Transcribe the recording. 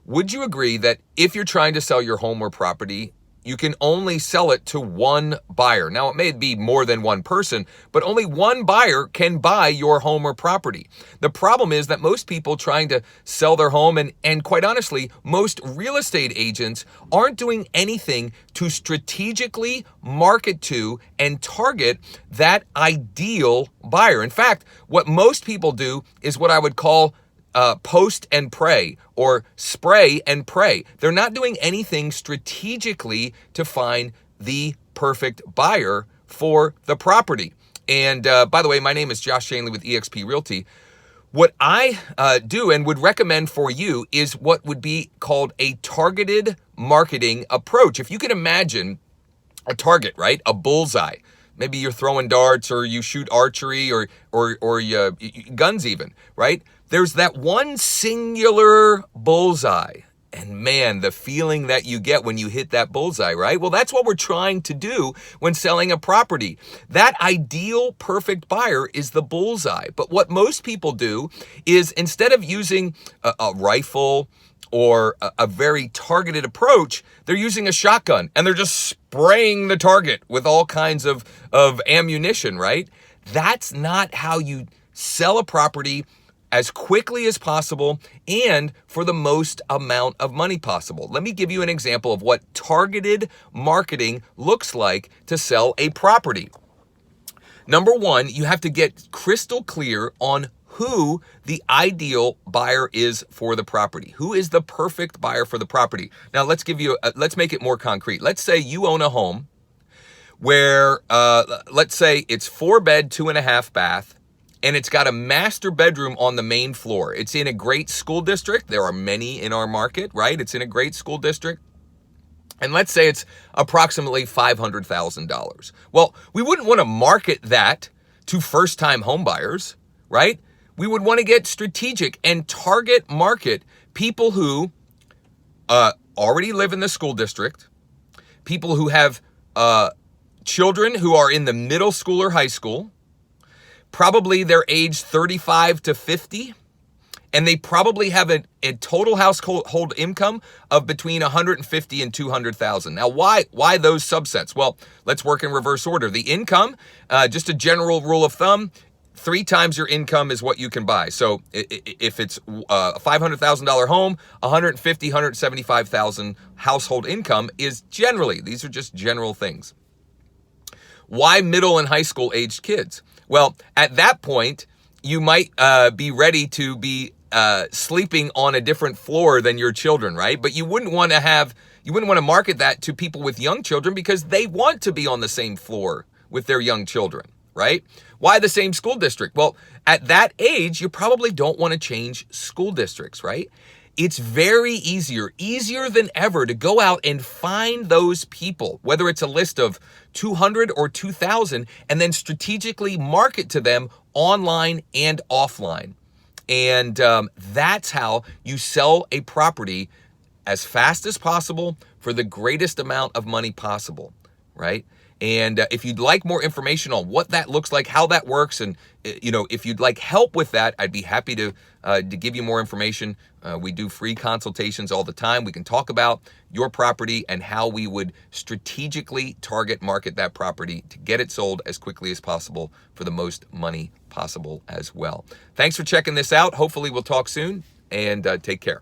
would you agree that if you're trying to sell your home or property, you can only sell it to one buyer? Now, it may be more than one person, but only one buyer can buy your home or property. The problem is that most people trying to sell their home, and quite honestly, most real estate agents aren't doing anything to strategically market to and target that ideal buyer. In fact, what most people do is what I would call post and pray, or spray and pray. They're not doing anything strategically to find the perfect buyer for the property. And by the way, my name is Josh Schoenly with eXp Realty. What I do and would recommend for you is what would be called a targeted marketing approach. If you can imagine a target, right? A bullseye. Maybe you're throwing darts, or you shoot archery, or guns even, right? There's that one singular bullseye. And man, the feeling that you get when you hit that bullseye, right? Well, that's what we're trying to do when selling a property. That ideal perfect buyer is the bullseye. But what most people do is, instead of using a rifle or a very targeted approach, they're using a shotgun and they're just spraying the target with all kinds of ammunition, right? That's not how you sell a property as quickly as possible and for the most amount of money possible. Let me give you an example of what targeted marketing looks like to sell a property. Number one, you have to get crystal clear on who the ideal buyer is for the property. Who is the perfect buyer for the property? Now, let's make it more concrete. Let's say you own a home where, let's say it's 4-bed, 2.5 bath, and it's got a master bedroom on the main floor. It's in a great school district. There are many in our market, right? It's in a great school district. And let's say it's approximately $500,000. Well, we wouldn't want to market that to first-time home buyers, right? We would want to get strategic and target market people who already live in the school district, people who have children who are in the middle school or high school. Probably they're age 35 to 50, and they probably have a total household income of between 150 and 200,000. Now, why those subsets? Well, let's work in reverse order. The income, just a general rule of thumb, 3 times your income is what you can buy. So if it's a $500,000 home, 150, 175,000 household income is generally, these are just general things. Why middle and high school aged kids? Well, at that point, you might be ready to be sleeping on a different floor than your children, right? But you wouldn't want to market that to people with young children because they want to be on the same floor with their young children, right? Why the same school district? Well, at that age, you probably don't want to change school districts, right? It's very easier than ever to go out and find those people, whether it's a list of 200 or 2,000, and then strategically market to them online and offline. And that's how you sell a property as fast as possible for the greatest amount of money possible, right? And if you'd like more information on what that looks like, how that works, and if you'd like help with that, I'd be happy to give you more information. We do free consultations all the time. We can talk about your property and how we would strategically target market that property to get it sold as quickly as possible for the most money possible as well. Thanks for checking this out. Hopefully we'll talk soon, and take care.